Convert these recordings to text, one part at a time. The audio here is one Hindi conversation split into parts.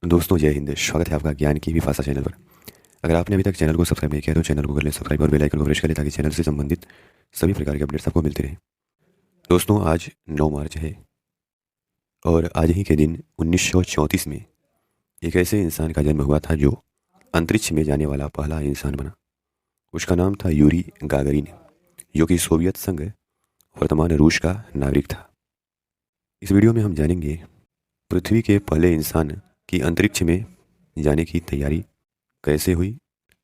दोस्तों जय हिंद। स्वागत है आपका ज्ञान की विभाषा चैनल पर। अगर आपने अभी तक चैनल को सब्सक्राइब नहीं किया तो चैनल को कर लें सब्सक्राइब और बेल आइकन को प्रेस कर लें ताकि चैनल से संबंधित सभी प्रकार के अपडेट्स आपको मिलते रहें। दोस्तों आज 9 मार्च है और आज ही के दिन 1934 में एक ऐसे इंसान का जन्म हुआ था जो अंतरिक्ष में जाने वाला पहला इंसान बना। उसका नाम था यूरी गागरिन, जो कि सोवियत संघ वर्तमान रूस का नागरिक था। इस वीडियो में हम जानेंगे पृथ्वी के पहले इंसान की अंतरिक्ष में जाने की तैयारी कैसे हुई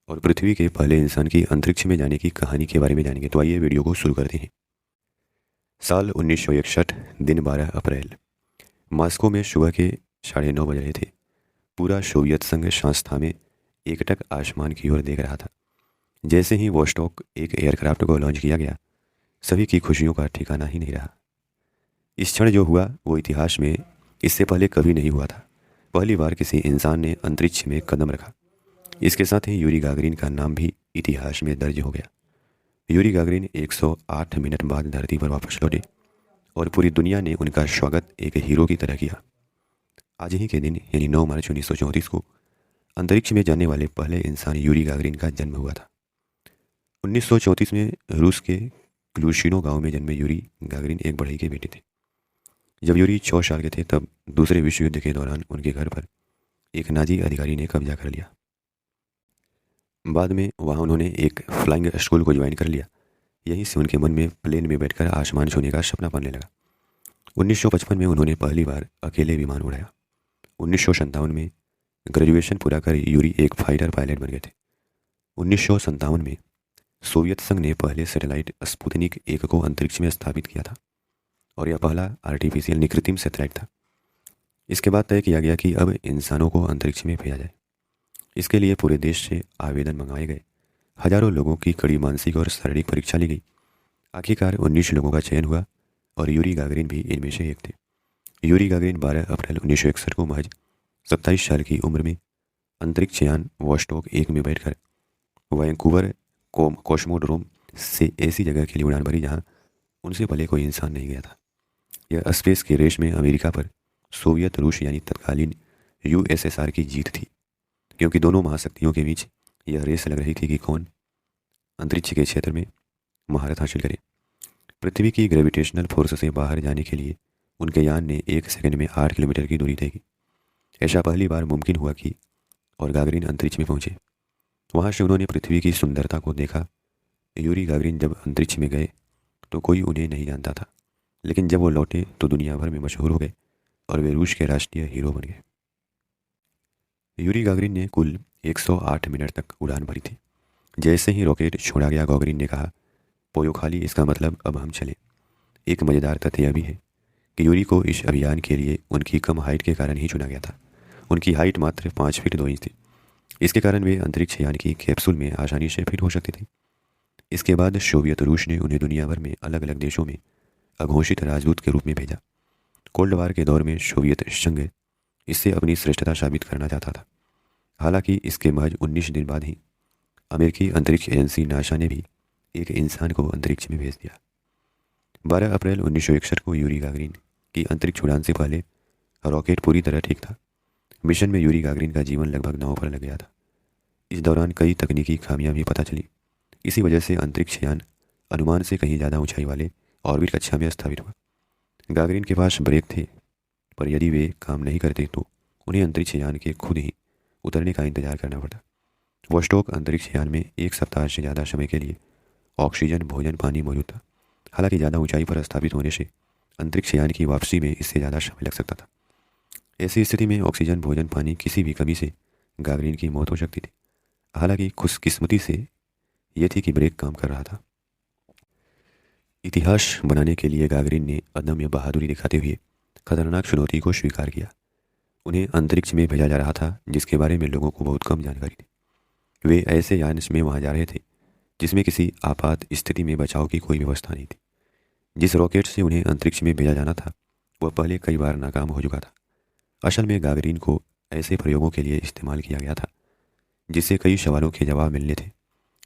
और पृथ्वी के पहले इंसान की अंतरिक्ष में जाने की कहानी के बारे में जानेंगे। तो आइए वीडियो को शुरू करते हैं। साल 1961, दिन 12 अप्रैल। मॉस्को में सुबह के 9:30 बज रहे थे। पूरा सोवियत संघ संस्था में एकटक आसमान की ओर देख रहा था। जैसे ही वोस्टॉक एक एयरक्राफ्ट को लॉन्च किया गया, सभी की खुशियों का ठिकाना ही नहीं रहा। इस क्षण जो हुआ वो इतिहास में इससे पहले कभी नहीं हुआ था। पहली बार किसी इंसान ने अंतरिक्ष में कदम रखा। इसके साथ ही यूरी गागरिन का नाम भी इतिहास में दर्ज हो गया। यूरी गागरिन 108 मिनट बाद धरती पर वापस लौटे और पूरी दुनिया ने उनका स्वागत एक हीरो की तरह किया। आज ही के दिन यानी 9 मार्च 1934 को अंतरिक्ष में जाने वाले पहले इंसान यूरी गागरिन का जन्म हुआ था। 1934 में रूस के क्लूशिनो गांव में जन्मे यूरी गागरिन एक बढ़ई के बेटे थे। जब यूरी 6 साल के थे तब दूसरे विश्व युद्ध के दौरान उनके घर पर एक नाजी अधिकारी ने कब्जा कर लिया। बाद में वहाँ उन्होंने एक फ्लाइंग स्कूल को ज्वाइन कर लिया। यहीं से उनके मन में प्लेन में बैठकर आसमान छूने का सपना बनने लगा। 1955 में उन्होंने पहली बार अकेले विमान उड़ाया। 1957 में ग्रेजुएशन पूरा कर यूरी एक फाइटर पायलट बन गए थे। 1957 में सोवियत संघ ने पहले सैटेलाइट स्पुतनिक 1 को अंतरिक्ष में स्थापित किया था और यह पहला आर्टिफिशियल यानी कृत्रिम सैटेलाइट था। इसके बाद तय किया गया कि अब इंसानों को अंतरिक्ष में भेजा जाए। इसके लिए पूरे देश से आवेदन मंगवाए गए। हजारों लोगों की कड़ी मानसिक और शारीरिक परीक्षा ली गई। आखिरकार 19 लोगों का चयन हुआ और यूरी गागरिन भी इनमें से एक थे। यूरी गागरिन 12 अप्रैल 1961 को महज 27 साल की उम्र में अंतरिक्ष यान वोस्टॉक 1 में बैठकर वैंकूवर कॉस्मोड्रोम से ऐसी जगह के लिए उड़ान भरी जहां उनसे पहले कोई इंसान नहीं गया था। यह स्पेस के रेस में अमेरिका पर सोवियत रूस यानी तत्कालीन यूएसएसआर की जीत थी, क्योंकि दोनों महाशक्तियों के बीच यह रेस लग रही थी कि कौन अंतरिक्ष के क्षेत्र में महारत हासिल करे। पृथ्वी की ग्रेविटेशनल फोर्स से बाहर जाने के लिए उनके यान ने 1 सेकंड में 8 किलोमीटर की दूरी तय की। ऐसा पहली बार मुमकिन हुआ कि और गागरिन अंतरिक्ष में पहुंचे। वहां से उन्होंने पृथ्वी की सुंदरता को देखा। यूरी गागरिन जब अंतरिक्ष में गए तो कोई उन्हें नहीं जानता था, लेकिन जब वो लौटे तो दुनिया भर में मशहूर हो गए और वे रूस के राष्ट्रीय हीरो बन गए। यूरी गागरिन ने कुल 108 मिनट तक उड़ान भरी थी। जैसे ही रॉकेट छोड़ा गया, गागरिन ने कहा, पोयो खाली, इसका मतलब अब हम चलें। एक मज़ेदार तथ्य यह भी है कि यूरी को इस अभियान के लिए उनकी कम हाइट के कारण ही चुना गया था। उनकी हाइट मात्र 5 फीट 2 इंच थी। इसके कारण वे अंतरिक्ष यान की कैप्सूल में आसानी से फिट हो सकते थे। इसके बाद सोवियत रूस ने उन्हें दुनिया भर में अलग अलग देशों में अघोषित राजदूत के रूप में भेजा। कोल्ड वार के दौर में सोवियत संघ इससे अपनी श्रेष्ठता साबित करना चाहता था। हालांकि इसके महज 19 दिन बाद ही अमेरिकी अंतरिक्ष एजेंसी नासा ने भी एक इंसान को अंतरिक्ष में भेज दिया। 12 अप्रैल 1961 को यूरी गागरिन की अंतरिक्ष उड़ान से पहले रॉकेट पूरी तरह ठीक था। मिशन में यूरी गागरिन का जीवन लगभग दांव पर लग गया था। इस दौरान कई तकनीकी खामियां भी पता चली। इसी वजह से अंतरिक्ष यान अनुमान से कहीं ज़्यादा ऊंचाई वाले ऑर्बिट कक्षा में स्थापित हुआ। गागरिन के पास ब्रेक थे, पर यदि वे काम नहीं करते तो उन्हें अंतरिक्ष यान के खुद ही उतरने का इंतजार करना पड़ता। वोस्टॉक अंतरिक्ष यान में 1 सप्ताह से ज़्यादा समय के लिए ऑक्सीजन, भोजन, पानी मौजूद था। हालांकि ज़्यादा ऊंचाई पर स्थापित होने से अंतरिक्ष यान की वापसी में इससे ज़्यादा समय लग सकता था। ऐसी स्थिति में ऑक्सीजन, भोजन, पानी किसी भी कमी से गागरिन की मौत हो सकती थी। हालांकि खुशकिस्मती से यह थी कि ब्रेक काम कर रहा था। इतिहास बनाने के लिए गागरिन ने अदम्य बहादुरी दिखाते हुए खतरनाक चुनौती को स्वीकार किया। उन्हें अंतरिक्ष में भेजा जा रहा था जिसके बारे में लोगों को बहुत कम जानकारी थी। वे ऐसे यान में वहां जा रहे थे जिसमें किसी आपात स्थिति में बचाव की कोई व्यवस्था नहीं थी। जिस रॉकेट से उन्हें अंतरिक्ष में भेजा जाना था वह पहले कई बार नाकाम हो चुका था। असल में गागरिन को ऐसे प्रयोगों के लिए इस्तेमाल किया गया था जिससे कई सवालों के जवाब मिलने थे,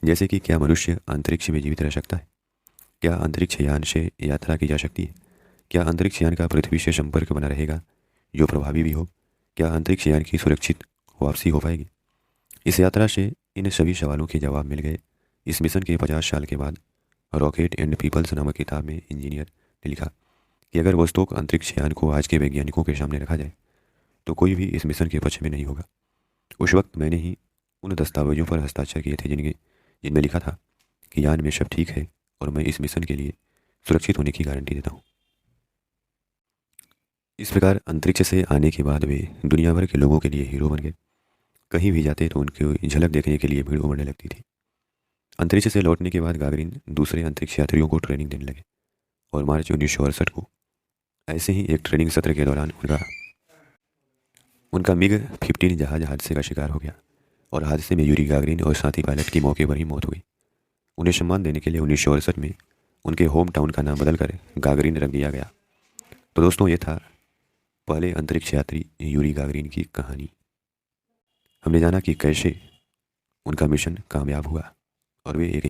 जैसे कि क्या मनुष्य अंतरिक्ष में जीवित रह सकता है, क्या अंतरिक्ष यान से यात्रा की जा सकती है, क्या अंतरिक्ष यान का पृथ्वी से संपर्क बना रहेगा जो प्रभावी भी हो, क्या अंतरिक्ष यान की सुरक्षित वापसी हो पाएगी? इस यात्रा से इन सभी सवालों के जवाब मिल गए। इस मिशन के 50 साल के बाद रॉकेट एंड पीपल्स नामक किताब में इंजीनियर ने लिखा कि अगर वोस्टोक अंतरिक्ष यान को आज के वैज्ञानिकों के सामने रखा जाए तो कोई भी इस मिशन के पक्ष में नहीं होगा। उस वक्त मैंने ही उन दस्तावेजों पर हस्ताक्षर किए थे जिनमें लिखा था कि यान में सब ठीक है और मैं इस मिशन के लिए सुरक्षित होने की गारंटी देता हूँ। इस प्रकार अंतरिक्ष से आने के बाद वे दुनिया भर के लोगों के लिए हीरो बन गए। कहीं भी जाते तो उनकी झलक देखने के लिए भीड़ उमड़ने लगती थी। अंतरिक्ष से लौटने के बाद गागरिन दूसरे अंतरिक्ष यात्रियों को ट्रेनिंग देने लगे और मार्च 1968 को ऐसे ही एक ट्रेनिंग सत्र के दौरान उनका मिग-15 जहाज हादसे का शिकार हो गया और हादसे में यूरी गागरिन और साथी पायलट की मौके पर ही मौत हो गई। उन्हें सम्मान देने के लिए 1968 में उनके होम टाउन का नाम बदलकर गागरिन रख दिया गया। तो दोस्तों, ये था पहले अंतरिक्ष यात्री यूरी गागरिन की कहानी। हमने जाना कि कैसे उनका मिशन कामयाब हुआ और वे एक